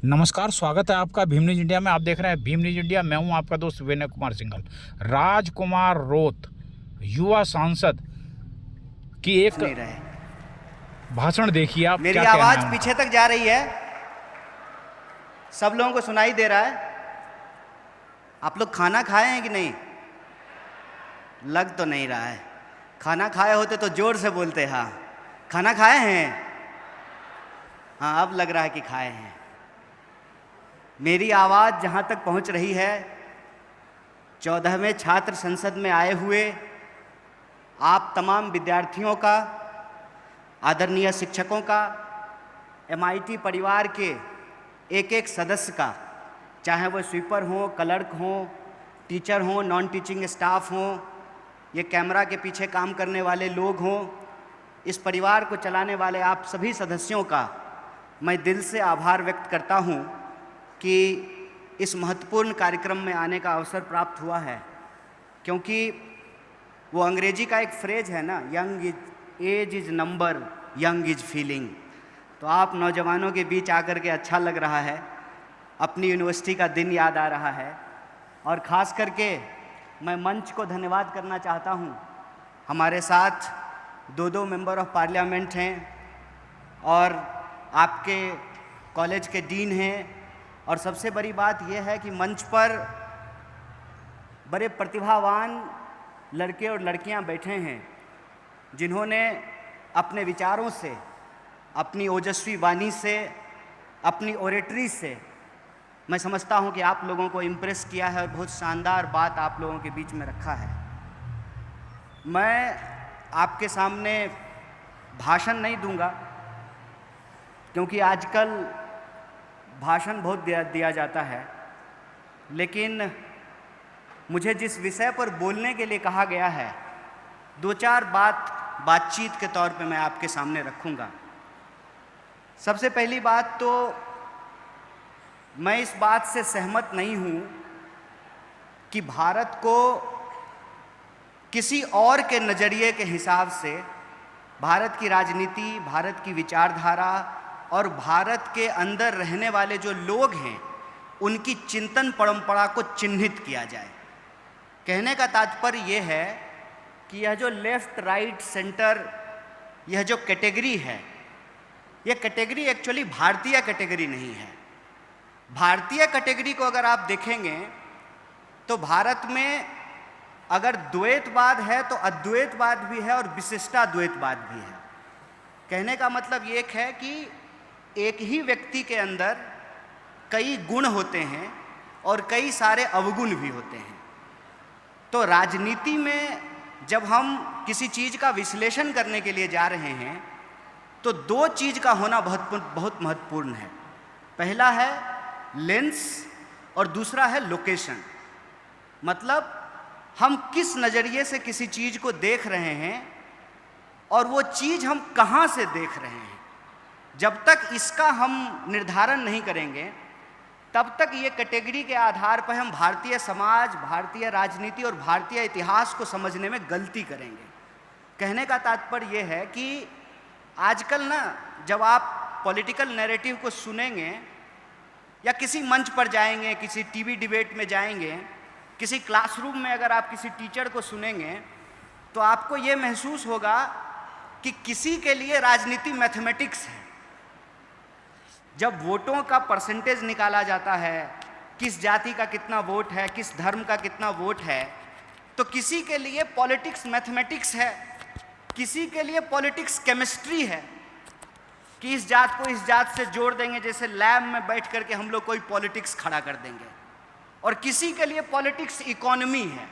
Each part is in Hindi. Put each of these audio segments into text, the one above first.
नमस्कार, स्वागत है आपका भीम न्यूज इंडिया में। आप देख रहे हैं भीम न्यूज इंडिया। मैं हूं आपका दोस्त विनय कुमार सिंघल। राजकुमार रोत युवा सांसद की एक नहीं रहे। भाषण देखिए आप। मेरी क्या आवाज कहना है पीछे तक जा रही है? सब लोगों को सुनाई दे रहा है? आप लोग खाना खाए हैं कि नहीं? लग तो नहीं रहा है। खाना खाए होते तो जोर से बोलते। हाँ, खाना खाए हैं? हाँ, अब लग रहा है कि खाए हैं। मेरी आवाज़ जहाँ तक पहुँच रही है, 14वें छात्र संसद में आए हुए आप तमाम विद्यार्थियों का, आदरणीय शिक्षकों का, MIT परिवार के एक एक सदस्य का, चाहे वो स्वीपर हों, क्लर्क हों, टीचर हों, नॉन टीचिंग स्टाफ हों, ये कैमरा के पीछे काम करने वाले लोग हों, इस परिवार को चलाने वाले आप सभी सदस्यों का मैं दिल से आभार व्यक्त करता हूँ कि इस महत्वपूर्ण कार्यक्रम में आने का अवसर प्राप्त हुआ है। क्योंकि वो अंग्रेजी का एक फ्रेज है ना, age is number, young is feeling. तो आप नौजवानों के बीच आकर के अच्छा लग रहा है, अपनी यूनिवर्सिटी का दिन याद आ रहा है। और ख़ास करके मैं मंच को धन्यवाद करना चाहता हूँ। हमारे साथ दो मेंबर ऑफ पार्लियामेंट हैं और आपके कॉलेज के डीन हैं। और सबसे बड़ी बात यह है कि मंच पर बड़े प्रतिभावान लड़के और लड़कियां बैठे हैं, जिन्होंने अपने विचारों से, अपनी ओजस्वी वाणी से, अपनी ओरेटरी से मैं समझता हूं कि आप लोगों को इम्प्रेस किया है और बहुत शानदार बात आप लोगों के बीच में रखा है। मैं आपके सामने भाषण नहीं दूंगा, क्योंकि आजकल भाषण बहुत दिया जाता है, लेकिन मुझे जिस विषय पर बोलने के लिए कहा गया है, दो चार बातचीत के तौर पे मैं आपके सामने रखूंगा। सबसे पहली बात तो मैं इस बात से सहमत नहीं हूं कि भारत को किसी और के नज़रिए के हिसाब से भारत की राजनीति, भारत की विचारधारा और भारत के अंदर रहने वाले जो लोग हैं उनकी चिंतन परंपरा को चिन्हित किया जाए। कहने का तात्पर्य यह है कि यह जो लेफ्ट, राइट, सेंटर, यह जो कैटेगरी है, यह कैटेगरी एक्चुअली भारतीय कैटेगरी नहीं है। भारतीय कैटेगरी को अगर आप देखेंगे तो भारत में अगर द्वैतवाद है तो अद्वैतवाद भी है और विशिष्टाद्वैतवाद भी है। कहने का मतलब ये है कि एक ही व्यक्ति के अंदर कई गुण होते हैं और कई सारे अवगुण भी होते हैं। तो राजनीति में जब हम किसी चीज़ का विश्लेषण करने के लिए जा रहे हैं तो दो चीज़ का होना बहुत महत्वपूर्ण है। पहला है लेंस और दूसरा है लोकेशन। मतलब हम किस नज़रिए से किसी चीज़ को देख रहे हैं और वो चीज़ हम कहाँ से देख रहे हैं। जब तक इसका हम निर्धारण नहीं करेंगे तब तक ये कैटेगरी के आधार पर हम भारतीय समाज, भारतीय राजनीति और भारतीय इतिहास को समझने में गलती करेंगे। कहने का तात्पर्य ये है कि आजकल ना, जब आप पॉलिटिकल नैरेटिव को सुनेंगे या किसी मंच पर जाएंगे, किसी टीवी डिबेट में जाएंगे, किसी क्लासरूम में अगर आप किसी टीचर को सुनेंगे तो आपको ये महसूस होगा कि किसी के लिए राजनीति मैथमेटिक्स है। जब वोटों का परसेंटेज निकाला जाता है, किस जाति का कितना वोट है, किस धर्म का कितना वोट है, तो किसी के लिए पॉलिटिक्स मैथमेटिक्स है, किसी के लिए पॉलिटिक्स केमिस्ट्री है कि इस जात को इस जात से जोड़ देंगे, जैसे लैब में बैठ करके हम लोग कोई पॉलिटिक्स खड़ा कर देंगे। और किसी के लिए पॉलिटिक्स इकोनॉमी है,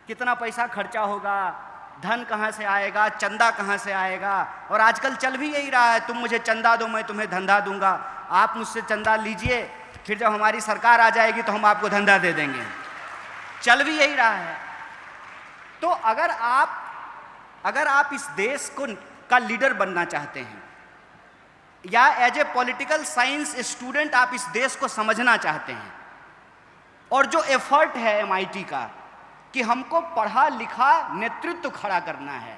कितना पैसा खर्चा होगा, धन कहाँ से आएगा, चंदा कहाँ से आएगा। और आजकल चल भी यही रहा है, तुम मुझे चंदा दो, मैं तुम्हें धंधा दूंगा। आप मुझसे चंदा लीजिए, फिर जब हमारी सरकार आ जाएगी तो हम आपको धंधा दे देंगे। चल भी यही रहा है। तो अगर आप इस देश का लीडर बनना चाहते हैं या as a political science student आप इस देश को समझना चाहते हैं, और जो एफर्ट है MIT का कि हमको पढ़ा लिखा नेतृत्व खड़ा करना है,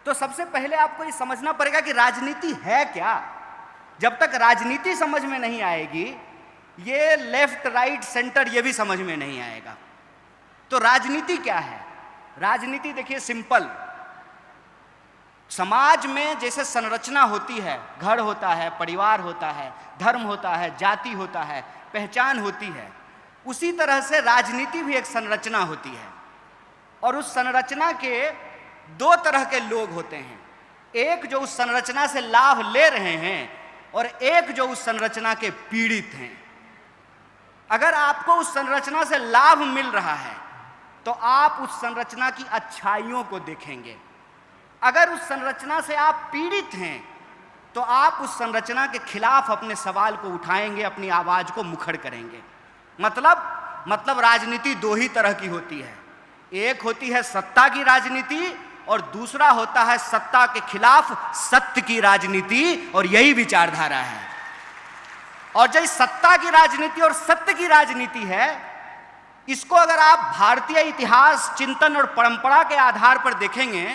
तो सबसे पहले आपको ये समझना पड़ेगा कि राजनीति है क्या। जब तक राजनीति समझ में नहीं आएगी, ये लेफ्ट राइट सेंटर ये भी समझ में नहीं आएगा। तो राजनीति क्या है? राजनीति देखिए सिंपल, समाज में जैसे संरचना होती है, घर होता है, परिवार होता है, धर्म होता है, जाति होता है, पहचान होती है, उसी तरह से राजनीति भी एक संरचना होती है। और उस संरचना के दो तरह के लोग होते हैं, एक जो उस संरचना से लाभ ले रहे हैं और एक जो उस संरचना के पीड़ित हैं। अगर आपको उस संरचना से लाभ मिल रहा है तो आप उस संरचना की अच्छाइयों को देखेंगे। अगर उस संरचना से आप पीड़ित हैं तो आप उस संरचना के खिलाफ अपने सवाल को उठाएंगे, अपनी आवाज को मुखर करेंगे। मतलब राजनीति दो ही तरह की होती है, एक होती है सत्ता की राजनीति और दूसरा होता है सत्ता के खिलाफ सत्य की राजनीति, और यही विचारधारा है। और जो सत्ता की राजनीति और सत्य की राजनीति है, इसको अगर आप भारतीय इतिहास, चिंतन और परंपरा के आधार पर देखेंगे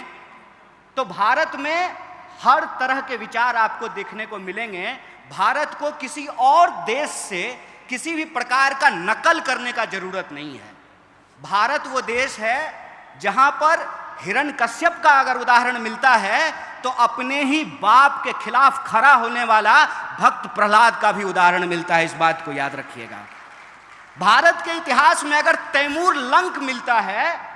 तो भारत में हर तरह के विचार आपको देखने को मिलेंगे। भारत को किसी और देश से किसी भी प्रकार का नकल करने का जरूरत नहीं है। भारत वो देश है जहां पर हिरण्यकश्यप का अगर उदाहरण मिलता है तो अपने ही बाप के खिलाफ खड़ा होने वाला भक्त प्रहलाद का भी उदाहरण मिलता है। इस बात को याद रखिएगा। भारत के इतिहास में अगर तैमूर लंक मिलता है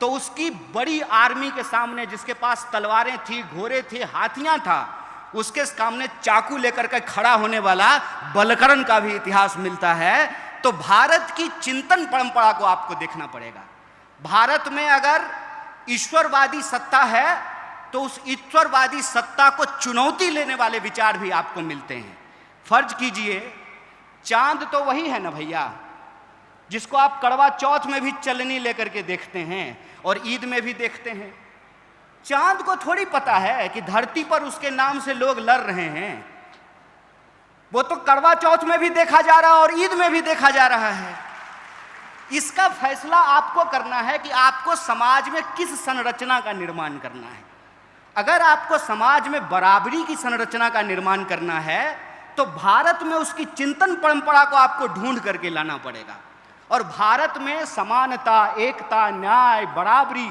तो उसकी बड़ी आर्मी के सामने, जिसके पास तलवारें थी, घोड़े थे, हाथियां था, उसके सामने चाकू लेकर के खड़ा होने वाला बलकरण का भी इतिहास मिलता है। तो भारत की चिंतन परंपरा को आपको देखना पड़ेगा। भारत में अगर ईश्वरवादी सत्ता है तो उस ईश्वरवादी सत्ता को चुनौती लेने वाले विचार भी आपको मिलते हैं। फर्ज कीजिए चांद तो वही है ना भैया, जिसको आप करवा चौथ में भी चलनी लेकर के देखते हैं और ईद में भी देखते हैं। चांद को थोड़ी पता है कि धरती पर उसके नाम से लोग लड़ रहे हैं। वो तो करवा चौथ में भी देखा जा रहा है और ईद में भी देखा जा रहा है। इसका फैसला आपको करना है कि आपको समाज में किस संरचना का निर्माण करना है। अगर आपको समाज में बराबरी की संरचना का निर्माण करना है तो भारत में उसकी चिंतन परंपरा को आपको ढूंढ करके लाना पड़ेगा। और भारत में समानता, एकता, न्याय, बराबरी,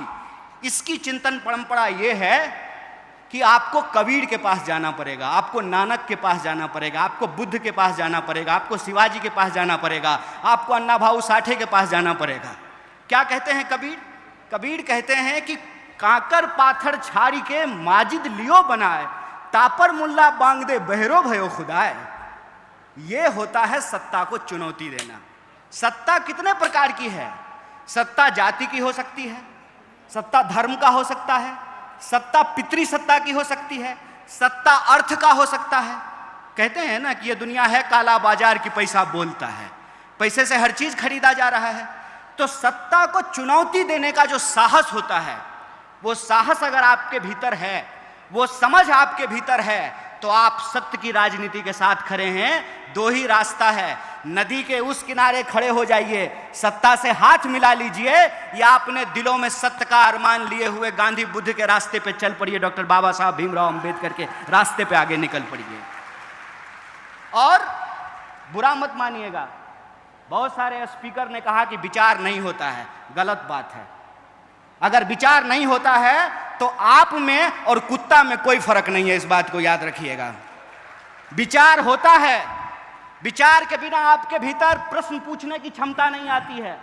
इसकी चिंतन परंपरा ये है कि आपको कबीर के पास जाना पड़ेगा, आपको नानक के पास जाना पड़ेगा, आपको बुद्ध के पास जाना पड़ेगा, आपको शिवाजी के पास जाना पड़ेगा, आपको अन्ना भाऊ साठे के पास जाना पड़ेगा। क्या कहते हैं कबीर? कबीर कहते हैं कि काकर पाथर छाड़ी के माजिद लियो बनाए, तापर मुल्ला बांग दे बहरो भयो खुदाए। ये होता है सत्ता को चुनौती देना। सत्ता कितने प्रकार की है? सत्ता जाति की हो सकती है, सत्ता धर्म का हो सकता है, सत्ता पितृ सत्ता की हो सकती है, सत्ता अर्थ का हो सकता है। कहते हैं ना कि ये दुनिया है काला बाजार की, पैसा बोलता है, पैसे से हर चीज खरीदा जा रहा है। तो सत्ता को चुनौती देने का जो साहस होता है, वो साहस अगर आपके भीतर है, वो समझ आपके भीतर है, तो आप सत्य की राजनीति के साथ खड़े हैं। दो ही रास्ता है, नदी के उस किनारे खड़े हो जाइए, सत्ता से हाथ मिला लीजिए, या अपने दिलों में सत्य का अरमान लिए हुए गांधी बुद्ध के रास्ते पे चल पड़िए, डॉक्टर बाबा साहब भीमराव अंबेडकर के रास्ते पे आगे निकल पड़िए। और बुरा मत मानिएगा, बहुत सारे स्पीकर ने कहा कि विचार नहीं होता है। गलत बात है। अगर विचार नहीं होता है तो आप में और कुत्ता में कोई फर्क नहीं है। इस बात को याद रखिएगा। विचार होता है, विचार के बिना आपके भीतर प्रश्न पूछने की क्षमता नहीं आती है,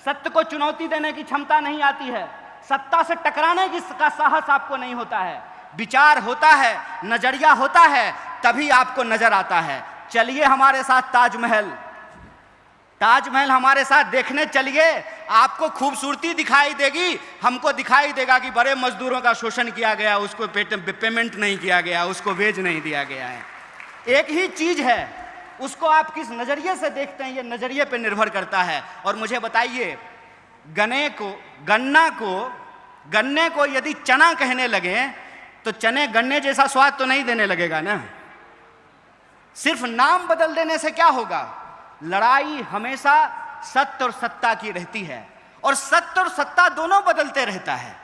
सत्य को चुनौती देने की क्षमता नहीं आती है, सत्ता से टकराने का साहस आपको नहीं होता है। विचार होता है, नजरिया होता है, तभी आपको नजर आता है। चलिए हमारे साथ ताजमहल, ताजमहल हमारे साथ देखने चलिए, आपको खूबसूरती दिखाई देगी। हमको दिखाई देगा कि बड़े मजदूरों का शोषण किया गया, उसको पेमेंट नहीं किया गया, उसको वेज नहीं दिया गया है। एक ही चीज है, उसको आप किस नजरिए से देखते हैं, ये नजरिए पे निर्भर करता है। और मुझे बताइए, गन्ने को यदि चना कहने लगे तो चने गन्ने जैसा स्वाद तो नहीं देने लगेगा ना। सिर्फ नाम बदल देने से क्या होगा? लड़ाई हमेशा सत्य और सत्ता की रहती है, और सत्य और सत्ता दोनों बदलते रहता है।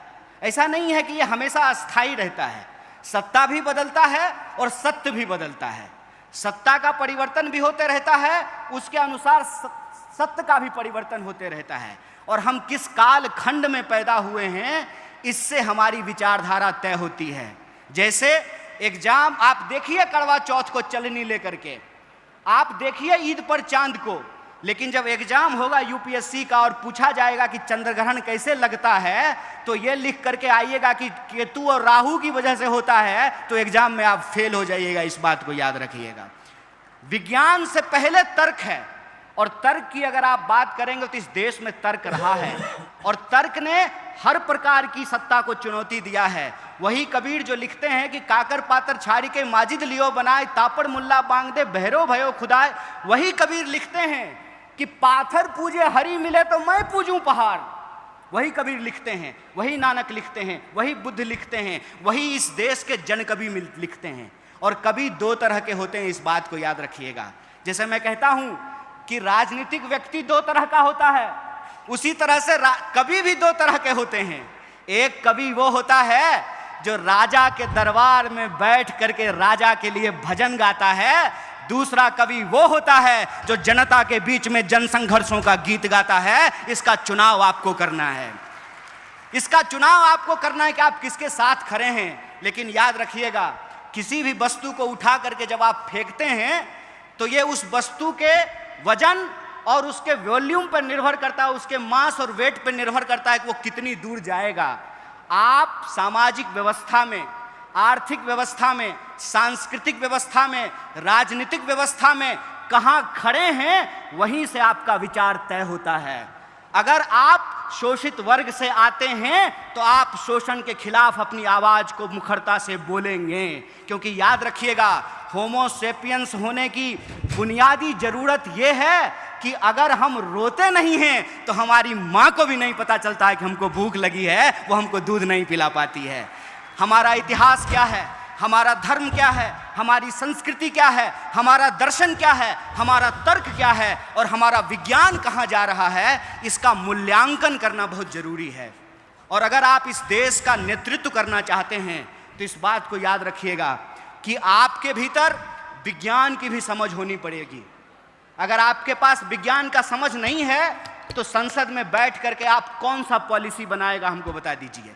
ऐसा नहीं है कि ये हमेशा अस्थायी रहता है। सत्ता भी बदलता है और सत्य भी बदलता है। सत्ता का परिवर्तन भी होते रहता है, उसके अनुसार सत्य का भी परिवर्तन होते रहता है। और हम किस काल खंड में पैदा हुए हैं, इससे हमारी विचारधारा तय होती है। जैसे एग्जाम आप देखिए करवा चौथ को चलनी लेकर के, आप देखिए ईद पर चांद को, लेकिन जब एग्जाम होगा यूपीएससी का और पूछा जाएगा कि चंद्रग्रहण कैसे लगता है, तो ये लिख करके आइएगा कि केतु और राहु की वजह से होता है, तो एग्जाम में आप फेल हो जाइएगा। इस बात को याद रखिएगा। विज्ञान से पहले तर्क है, और तर्क की अगर आप बात करेंगे तो इस देश में तर्क रहा है, और तर्क ने हर प्रकार की सत्ता को चुनौती दिया है। वही कबीर जो लिखते हैं कि काकर पातर छाड़ी के माजिद लियो बनाए, तापड़ मुल्ला बांग दे बहरो भयो खुदाए। वही कबीर लिखते हैं कि पाथर पूजे हरि मिले तो मैं पूजूं पहाड़। वही कबीर लिखते हैं, वही नानक लिखते हैं, वही बुद्ध लिखते हैं, वही इस देश के जन कवि लिखते हैं। और कवि दो तरह के होते हैं, इस बात को याद रखिएगा। जैसे मैं कहता हूं कि राजनीतिक व्यक्ति दो तरह का होता है, उसी तरह से कवि भी दो तरह के होते हैं। एक कवि वो होता है जो राजा के दरबार में बैठ करके राजा के लिए भजन गाता है। दूसरा कवि वो होता है जो जनता के बीच में जन संघर्षों का गीत गाता है। इसका चुनाव आपको करना है, इसका चुनाव आपको करना है कि आप किसके साथ खड़े हैं। लेकिन याद रखिएगा, किसी भी वस्तु को उठा करके जब आप फेंकते हैं तो ये उस वस्तु के वजन और उसके वॉल्यूम पर निर्भर करता है, उसके मास और वेट पर निर्भर करता है कि वो कितनी दूर जाएगा। आप सामाजिक व्यवस्था में, आर्थिक व्यवस्था में, सांस्कृतिक व्यवस्था में, राजनीतिक व्यवस्था में कहाँ खड़े हैं, वहीं से आपका विचार तय होता है। अगर आप शोषित वर्ग से आते हैं तो आप शोषण के खिलाफ अपनी आवाज को मुखरता से बोलेंगे, क्योंकि याद रखिएगा, होमो सेपियंस होने की बुनियादी जरूरत यह है कि अगर हम रोते नहीं हैं तो हमारी माँ को भी नहीं पता चलता है कि हमको भूख लगी है, वो हमको दूध नहीं पिला पाती है। हमारा इतिहास क्या है, हमारा धर्म क्या है, हमारी संस्कृति क्या है, हमारा दर्शन क्या है, हमारा तर्क क्या है और हमारा विज्ञान कहाँ जा रहा है, इसका मूल्यांकन करना बहुत जरूरी है। और अगर आप इस देश का नेतृत्व करना चाहते हैं तो इस बात को याद रखिएगा कि आपके भीतर विज्ञान की भी समझ होनी पड़ेगी। अगर आपके पास विज्ञान का समझ नहीं है तो संसद में बैठ करके आप कौन सा पॉलिसी बनाएगा, हमको बता दीजिए।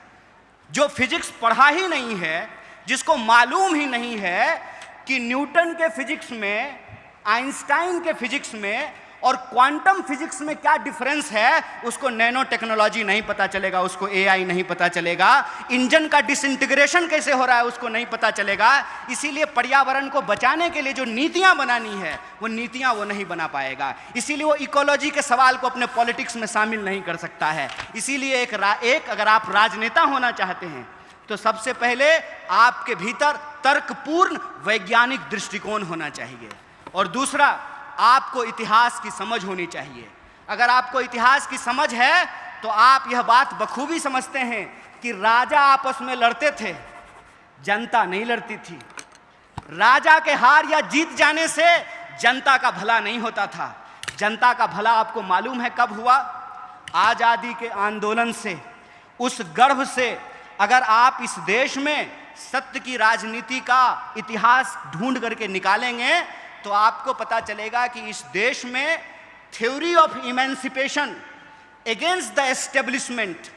जो फिजिक्स पढ़ा ही नहीं है, जिसको मालूम ही नहीं है कि न्यूटन के फिजिक्स में, आइंस्टाइन के फिजिक्स में और क्वांटम फिजिक्स में क्या डिफरेंस है, उसको नैनो टेक्नोलॉजी नहीं पता चलेगा, उसको एआई नहीं पता चलेगा, इंजन का डिसइंटीग्रेशन कैसे हो रहा है उसको नहीं पता चलेगा। इसीलिए पर्यावरण को बचाने के लिए जो नीतियां बनानी है वो नीतियां वो नहीं बना पाएगा। इसीलिए वो इकोलॉजी के सवाल को अपने पॉलिटिक्स में शामिल नहीं कर सकता है। इसीलिए एक अगर आप राजनेता होना चाहते हैं तो सबसे पहले आपके भीतर तर्कपूर्ण वैज्ञानिक दृष्टिकोण होना चाहिए, और दूसरा आपको इतिहास की समझ होनी चाहिए। अगर आपको इतिहास की समझ है तो आप यह बात बखूबी समझते हैं कि राजा आपस में लड़ते थे, जनता नहीं लड़ती थी। राजा के हार या जीत जाने से जनता का भला नहीं होता था। जनता का भला आपको मालूम है कब हुआ? आजादी के आंदोलन से, उस गर्भ से। अगर आप इस देश में सत्य की राजनीति का इतिहास ढूंढ करके निकालेंगे तो आपको पता चलेगा कि इस देश में theory of emancipation against the establishment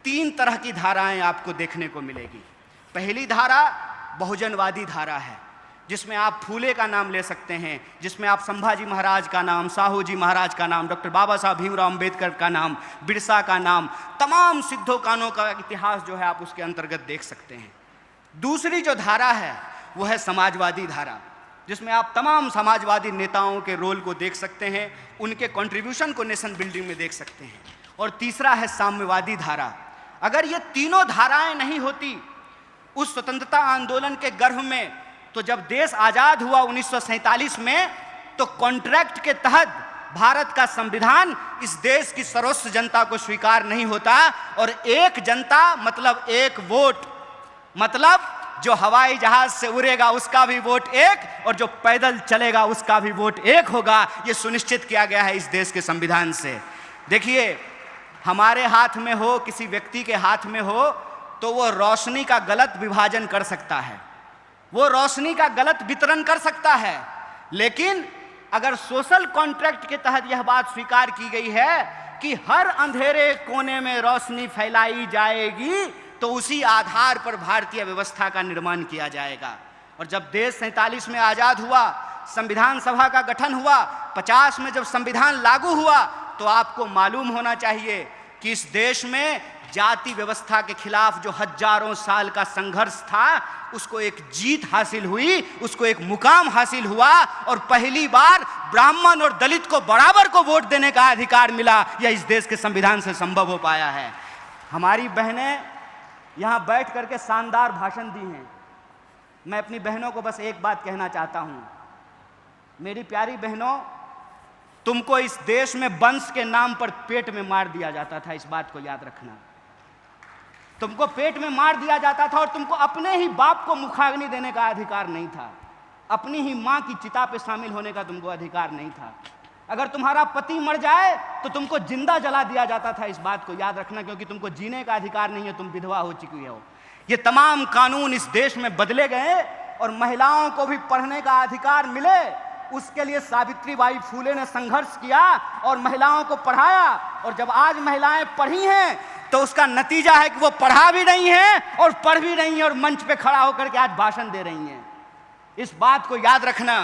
3 तरह की धाराएं आपको देखने को मिलेगी। पहली धारा बहुजनवादी धारा है, जिसमें आप फूले का नाम ले सकते हैं, जिसमें आप संभाजी महाराज का नाम, साहू जी महाराज का नाम, डॉक्टर बाबा साहब भीमराव अंबेडकर का नाम, बिरसा का नाम, तमाम सिद्धों कानों का इतिहास जो है आप उसके अंतर्गत देख सकते हैं। दूसरी जो धारा है वो है समाजवादी धारा, जिसमें आप तमाम समाजवादी नेताओं के रोल को देख सकते हैं, उनके कंट्रीब्यूशन को नेशन बिल्डिंग में देख सकते हैं। और तीसरा है साम्यवादी धारा। अगर ये तीनों धाराएं नहीं होती उस स्वतंत्रता आंदोलन के गर्भ में, तो जब देश आजाद हुआ 1947 में, तो कॉन्ट्रैक्ट के तहत भारत का संविधान इस देश की सर्वस्व जनता को स्वीकार नहीं होता। और एक जनता मतलब एक वोट, मतलब जो हवाई जहाज से उड़ेगा उसका भी वोट एक, और जो पैदल चलेगा उसका भी वोट एक होगा। यह सुनिश्चित किया गया है इस देश के संविधान से। देखिए, हमारे हाथ में हो, किसी व्यक्ति के हाथ में हो, तो वो रोशनी का गलत विभाजन कर सकता है, वो रोशनी का गलत वितरण कर सकता है, लेकिन अगर सोशल कॉन्ट्रैक्ट के तहत यह बात स्वीकार की गई है कि हर अंधेरे कोने में रोशनी फैलाई जाएगी, तो उसी आधार पर भारतीय व्यवस्था का निर्माण किया जाएगा। और जब देश 47 में आज़ाद हुआ, संविधान सभा का गठन हुआ, 50 में जब संविधान लागू हुआ, तो आपको मालूम होना चाहिए कि इस देश में जाति व्यवस्था के खिलाफ जो हजारों साल का संघर्ष था, उसको एक जीत हासिल हुई, उसको एक मुकाम हासिल हुआ, और पहली बार ब्राह्मण और दलित को बराबर को वोट देने का अधिकार मिला। यह इस देश के संविधान से संभव हो पाया है। हमारी बहनें यहाँ बैठ करके शानदार भाषण दी हैं। मैं अपनी बहनों को बस एक बात कहना चाहता हूँ, मेरी प्यारी बहनों, तुमको इस देश में वंश के नाम पर पेट में मार दिया जाता था, इस बात को याद रखना। तुमको पेट में मार दिया जाता था और तुमको अपने ही बाप को मुखाग्नि देने का अधिकार नहीं था, अपनी ही माँ की चिता पे शामिल होने का तुमको अधिकार नहीं था। अगर तुम्हारा पति मर जाए तो तुमको जिंदा जला दिया जाता था, इस बात को याद रखना, क्योंकि तुमको जीने का अधिकार नहीं है, तुम विधवा हो चुकी हो। ये तमाम कानून इस देश में बदले गए और महिलाओं को भी पढ़ने का अधिकार मिले। उसके लिए सावित्रीबाई फूले ने संघर्ष किया और महिलाओं को पढ़ाया, और जब आज महिलाएं पढ़ी हैं तो उसका नतीजा है कि वो पढ़ा भी रही हैं और पढ़ भी रही हैं और मंच पे खड़ा होकर के आज भाषण दे रही हैं। इस बात को याद रखना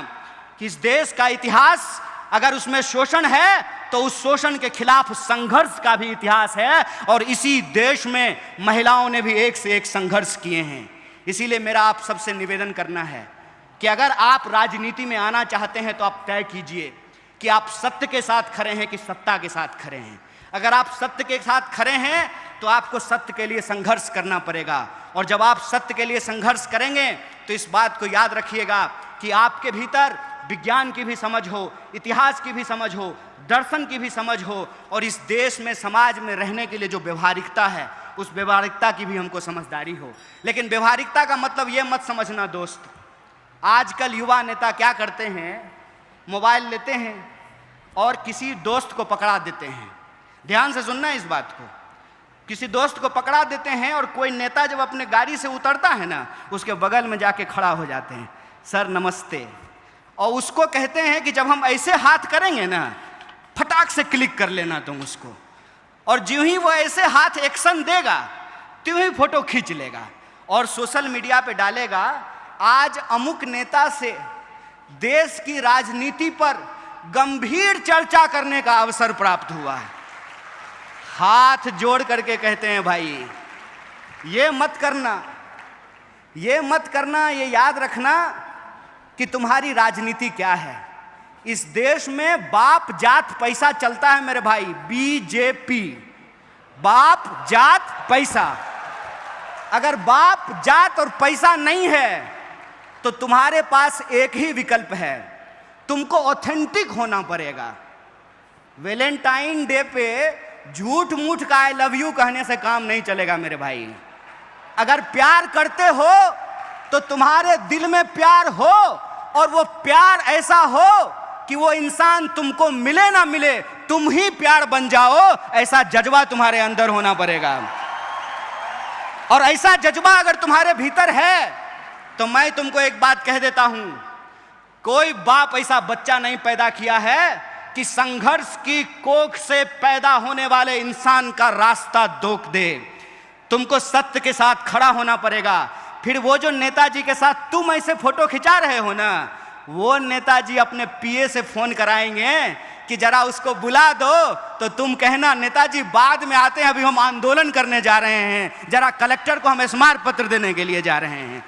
कि इस देश का इतिहास अगर उसमें शोषण है तो उस शोषण के खिलाफ संघर्ष का भी इतिहास है, और इसी देश में महिलाओं ने भी एक से एक संघर्ष किए हैं। इसीलिए मेरा आप सबसे निवेदन करना है कि अगर आप राजनीति में आना चाहते हैं तो आप तय कीजिए कि आप सत्य के साथ खड़े हैं कि सत्ता के साथ खड़े हैं। अगर आप सत्य के साथ खड़े हैं तो आपको सत्य के लिए संघर्ष करना पड़ेगा, और जब आप सत्य के लिए संघर्ष करेंगे तो इस बात को याद रखिएगा कि आपके भीतर विज्ञान की भी समझ हो, इतिहास की भी समझ हो, दर्शन की भी समझ हो, और इस देश में समाज में रहने के लिए जो व्यवहारिकता है उस व्यवहारिकता की भी हमको समझदारी हो। लेकिन व्यवहारिकता का मतलब ये मत समझना दोस्त, आजकल युवा नेता क्या करते हैं, मोबाइल लेते हैं और किसी दोस्त को पकड़ा देते हैं। ध्यान से सुनना इस बात को, किसी दोस्त को पकड़ा देते हैं और कोई नेता जब अपने गाड़ी से उतरता है ना, उसके बगल में जाके खड़ा हो जाते हैं, सर नमस्ते, और उसको कहते हैं कि जब हम ऐसे हाथ करेंगे ना, फटाक से क्लिक कर लेना तुम उसको, और ज्यों ही वो ऐसे हाथ एक्शन देगा त्यों ही फोटो खींच लेगा और सोशल मीडिया पे डालेगा। आज अमुक नेता से देश की राजनीति पर गंभीर चर्चा करने का अवसर प्राप्त हुआ है। हाथ जोड़ करके कहते हैं भाई ये मत करना, ये मत करना, ये याद रखना कि तुम्हारी राजनीति क्या है। इस देश में बाप जात पैसा चलता है मेरे भाई, बीजेपी, बाप जात पैसा। अगर बाप जात और पैसा नहीं है तो तुम्हारे पास एक ही विकल्प है, तुमको ऑथेंटिक होना पड़ेगा। वैलेंटाइन डे पे झूठ मूठ का आई लव यू कहने से काम नहीं चलेगा मेरे भाई। अगर प्यार करते हो तो तुम्हारे दिल में प्यार हो, और वो प्यार ऐसा हो कि वो इंसान तुमको मिले ना मिले तुम ही प्यार बन जाओ, ऐसा जज्बा तुम्हारे अंदर होना पड़ेगा। और ऐसा जज्बा अगर तुम्हारे भीतर है तो मैं तुमको एक बात कह देता हूं, कोई बाप ऐसा बच्चा नहीं पैदा किया है कि संघर्ष की कोख से पैदा होने वाले इंसान का रास्ता रोक दे। तुमको सत्य के साथ खड़ा होना पड़ेगा। फिर वो जो नेताजी के साथ तुम ऐसे फोटो खिंचा रहे हो ना, वो नेताजी अपने पीए से फोन कराएंगे कि जरा उसको बुला दो, तो तुम कहना नेताजी बाद में आते हैं, अभी हम आंदोलन करने जा रहे हैं, जरा कलेक्टर को हम स्मारक पत्र देने के लिए जा रहे हैं।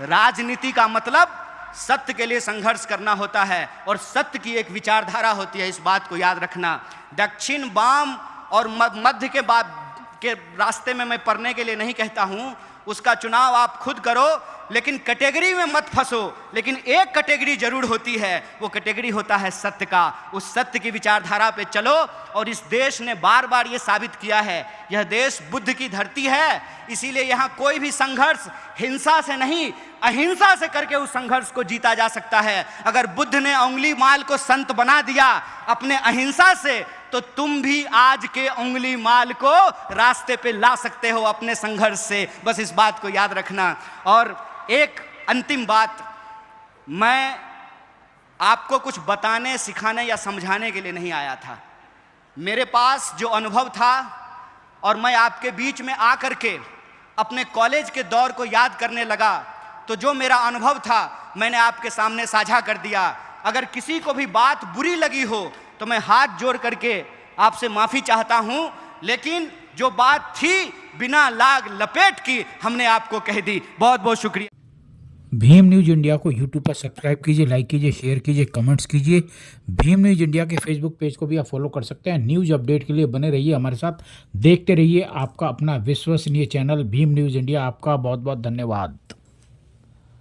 राजनीति का मतलब सत्य के लिए संघर्ष करना होता है, और सत्य की एक विचारधारा होती है, इस बात को याद रखना। दक्षिण वाम और मध्य के रास्ते में मैं पढ़ने के लिए नहीं कहता हूं, उसका चुनाव आप खुद करो, लेकिन कैटेगरी में मत फंसो। लेकिन एक कैटेगरी जरूर होती है, वो कैटेगरी होता है सत्य का। उस सत्य की विचारधारा पे चलो, और इस देश ने बार बार ये साबित किया है, यह देश बुद्ध की धरती है, इसीलिए यहाँ कोई भी संघर्ष हिंसा से नहीं अहिंसा से करके उस संघर्ष को जीता जा सकता है। अगर बुद्ध ने उंगली माल को संत बना दिया अपने अहिंसा से, तो तुम भी आज के उंगली माल को रास्ते पे ला सकते हो अपने संघर्ष से। बस इस बात को याद रखना। और एक अंतिम बात, मैं आपको कुछ बताने, सिखाने या समझाने के लिए नहीं आया था। मेरे पास जो अनुभव था और मैं आपके बीच में आकर के अपने कॉलेज के दौर को याद करने लगा, तो जो मेरा अनुभव था मैंने आपके सामने साझा कर दिया। अगर किसी को भी बात बुरी लगी हो तो मैं हाथ जोड़ करके आपसे माफ़ी चाहता हूं, लेकिन जो बात थी बिना लाग लपेट की हमने आपको कह दी। बहुत बहुत शुक्रिया। भीम न्यूज़ इंडिया को यूट्यूब पर सब्सक्राइब कीजिए, लाइक कीजिए, शेयर कीजिए, कमेंट्स कीजिए। भीम न्यूज़ इंडिया के फेसबुक पेज को भी आप फॉलो कर सकते हैं। न्यूज़ अपडेट के लिए बने रहिए हमारे साथ, देखते रहिए आपका अपना विश्वसनीय चैनल भीम न्यूज़ इंडिया। आपका बहुत बहुत धन्यवाद।